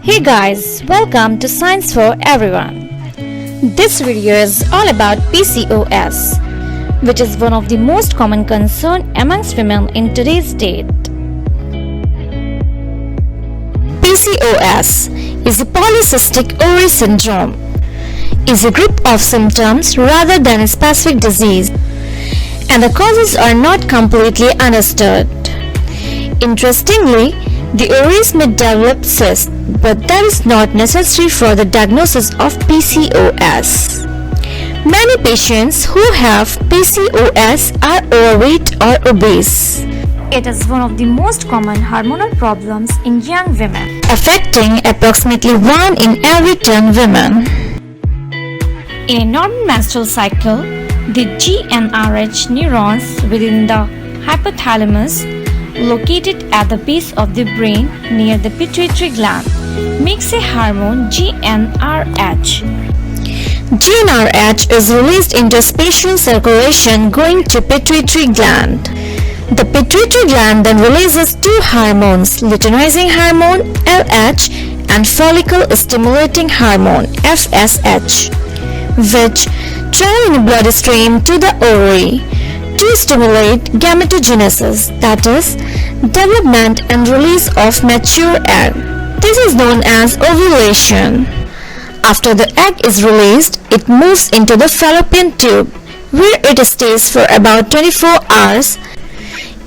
Hey guys, welcome to Science for Everyone. This video is all about PCOS, which is one of the most common concern amongst women in today's date. PCOS is a polycystic ovary syndrome. Is a group of symptoms rather than a specific disease, and the causes are not completely understood. Interestingly, the ovaries may develop cysts, but that is not necessary for the diagnosis of PCOS. Many patients who have PCOS are overweight or obese. It is one of the most common hormonal problems in young women, affecting approximately 1 in every 10 women. In a normal menstrual cycle, the GnRH neurons within the hypothalamus, located at the base of the brain near the pituitary gland, makes a hormone GnRH. GnRH is released into spatial circulation going to pituitary gland. The pituitary gland then releases two hormones, luteinizing hormone LH and follicle stimulating hormone FSH, which travel in a blood stream to the ovary to stimulate gametogenesis, that is, development and release of mature egg. This is known as ovulation. After the egg is released, it moves into the fallopian tube, where it stays for about 24 hours.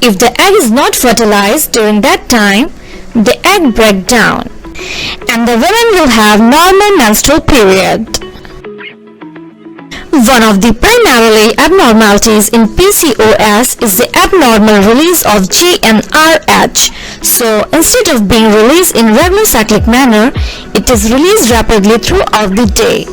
If the egg is not fertilized during that time, the egg breaks down, and the woman will have normal menstrual period. One of the primarily abnormalities in PCOS is the abnormal release of GnRH. So instead of being released in regular cyclic manner, it is released rapidly throughout the day.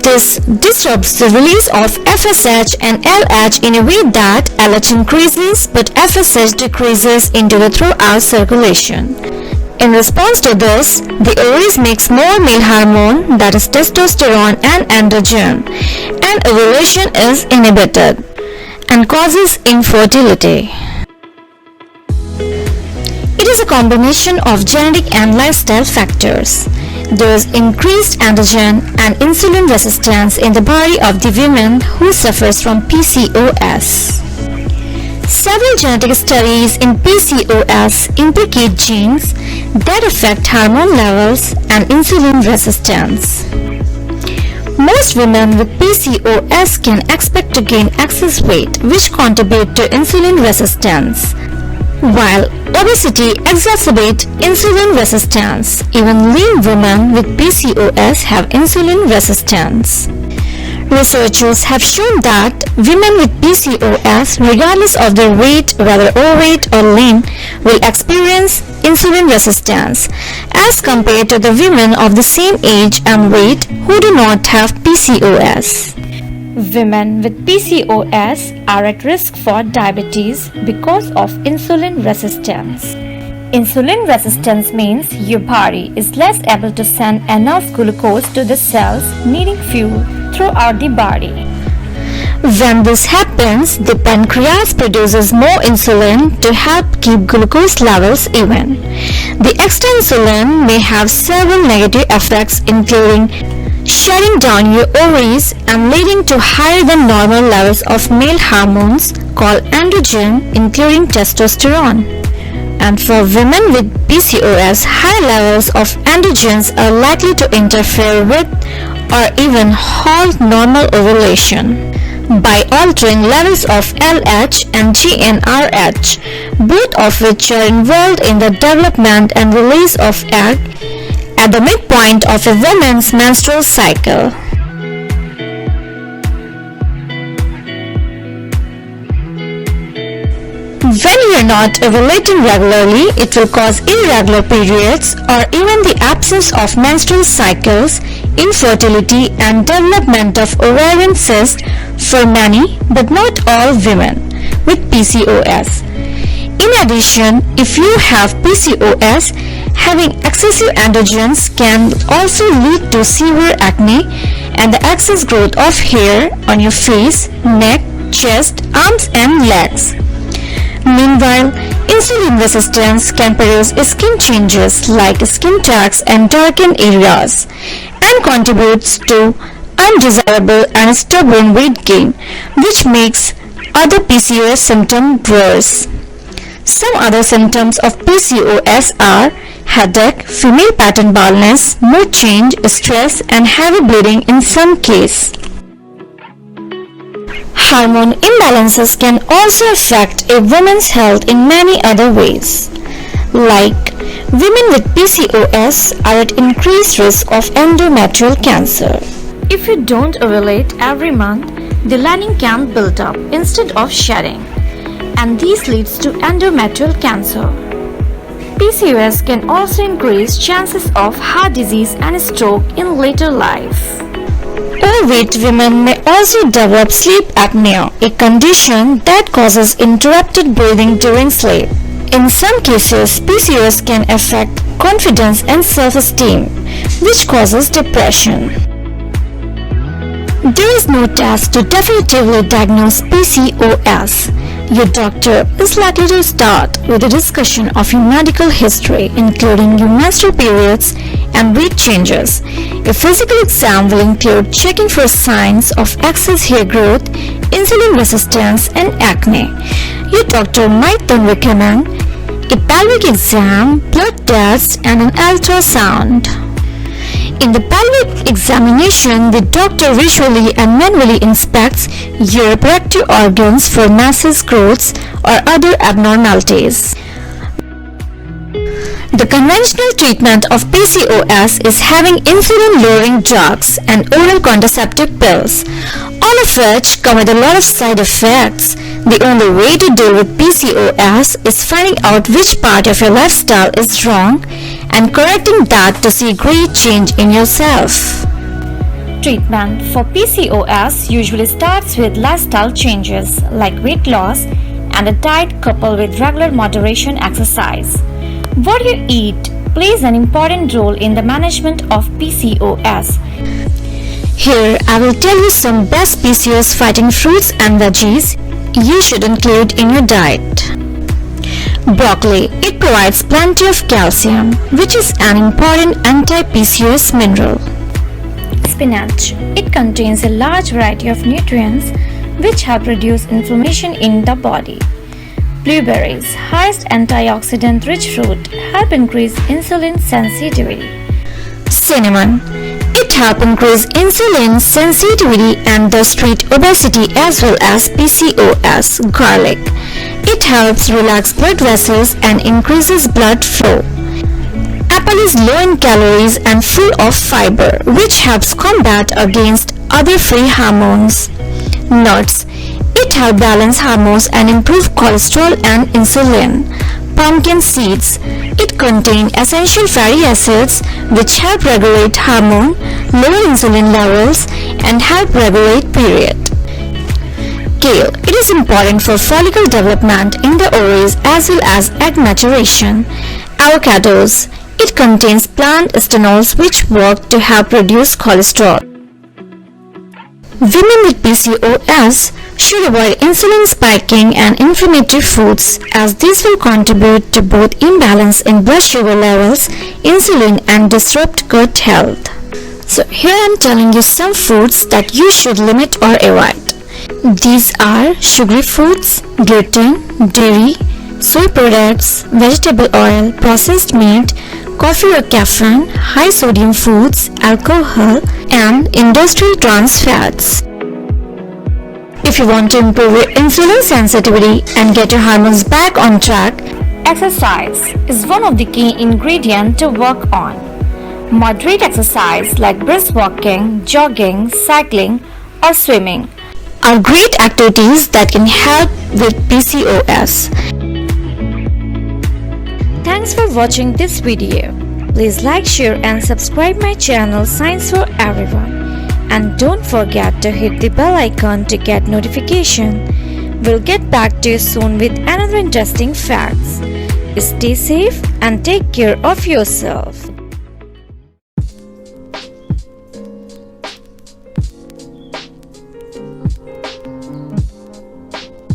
This disrupts the release of FSH and LH in a way that LH increases but FSH decreases into the throughout circulation. In response to this, the ovaries makes more male hormone, that is testosterone and androgen, and ovulation is inhibited and causes infertility. It is a combination of genetic and lifestyle factors. There is increased androgen and insulin resistance in the body of the woman who suffers from PCOS. Several genetic studies in PCOS implicate genes that affect hormone levels and insulin resistance. Most women with PCOS can expect to gain excess weight, which contribute to insulin resistance, while obesity exacerbates insulin resistance. Even lean women with PCOS have insulin resistance. Researchers have shown that women with PCOS, regardless of their weight, whether overweight or lean, will experience insulin resistance as compared to the women of the same age and weight who do not have PCOS. Women with PCOS are at risk for diabetes because of insulin resistance. Insulin resistance means your body is less able to send enough glucose to the cells needing fuel throughout the body. When this happens, the pancreas produces more insulin to help keep glucose levels even. The extra insulin may have several negative effects, including shutting down your ovaries and leading to higher than normal levels of male hormones called androgen, including testosterone. And for women with PCOS, high levels of androgens are likely to interfere with or even halt normal ovulation by altering levels of LH and GnRH, both of which are involved in the development and release of egg at the midpoint of a woman's menstrual cycle. When you are not ovulating regularly, it will cause irregular periods or even the absence of menstrual cycles, infertility and development of ovarian cysts for many but not all women with PCOS. In addition, if you have PCOS, having excessive androgens can also lead to severe acne and the excess growth of hair on your face, neck, chest, arms and legs. Meanwhile, Insulin resistance can produce skin changes like skin tags and darkened areas and contributes to undesirable and stubborn weight gain, which makes other PCOS symptoms worse. Some other symptoms of PCOS are headache, female pattern baldness, mood change, stress, and heavy bleeding in some cases. Hormone imbalances can also affect a woman's health in many other ways. Like, women with PCOS are at increased risk of endometrial cancer. If you don't ovulate every month, the lining can build up instead of shedding, and this leads to endometrial cancer. PCOS can also increase chances of heart disease and stroke in later life. Overweight women may also develop sleep apnea, a condition that causes interrupted breathing during sleep. In some cases, PCOS can affect confidence and self-esteem, which causes depression. There is no test to definitively diagnose PCOS. Your doctor is likely to start with a discussion of your medical history, including your menstrual periods and weight changes. A physical exam will include checking for signs of excess hair growth, insulin resistance, and acne. Your doctor might then recommend a pelvic exam, blood tests, and an ultrasound. In the pelvic examination, the doctor visually and manually inspects your reproductive organs for masses, growths, or other abnormalities. The conventional treatment of PCOS is having insulin-lowering drugs and oral contraceptive pills, all of which come with a lot of side effects. The only way to deal with PCOS is finding out which part of your lifestyle is wrong and correcting that to see great change in yourself. Treatment for PCOS usually starts with lifestyle changes like weight loss and a diet coupled with regular moderation exercise. What you eat plays an important role in the management of PCOS. Here I will tell you some best PCOS fighting fruits and veggies you should include in your diet. Broccoli. It provides plenty of calcium, which is an important anti-PCOS mineral. Spinach. It contains a large variety of nutrients which help reduce inflammation in the body. Blueberries, highest antioxidant-rich fruit, help increase insulin sensitivity. Cinnamon. It helps increase insulin sensitivity and thus treat obesity as well as PCOS. Garlic. It helps relax blood vessels and increases blood flow. Apple is low in calories and full of fiber, which helps combat against other free hormones. Nuts. It helps balance hormones and improve cholesterol and insulin. Pumpkin seeds. It contains essential fatty acids which help regulate hormone, lower insulin levels, and help regulate period. Kale. It is important for follicle development in the ovaries as well as egg maturation. Avocados. It contains plant stenols which work to help reduce cholesterol. Women with PCOS should avoid insulin spiking and inflammatory foods as these will contribute to both imbalance in blood sugar levels, insulin, and disrupt gut health. So here I am telling you some foods that you should limit or avoid. These are sugary foods, gluten, dairy, soy products, vegetable oil, processed meat, coffee or caffeine, high sodium foods, alcohol, and industrial trans fats. If you want to improve your insulin sensitivity and get your hormones back on track, exercise is one of the key ingredients to work on. Moderate exercise like brisk walking, jogging, cycling, or swimming are great activities that can help with PCOS. Thanks for watching this video. Please like, share and subscribe my channel Science for Everyone. And don't forget to hit the bell icon to get notification. We'll get back to you soon with another interesting facts. Stay safe and take care of yourself.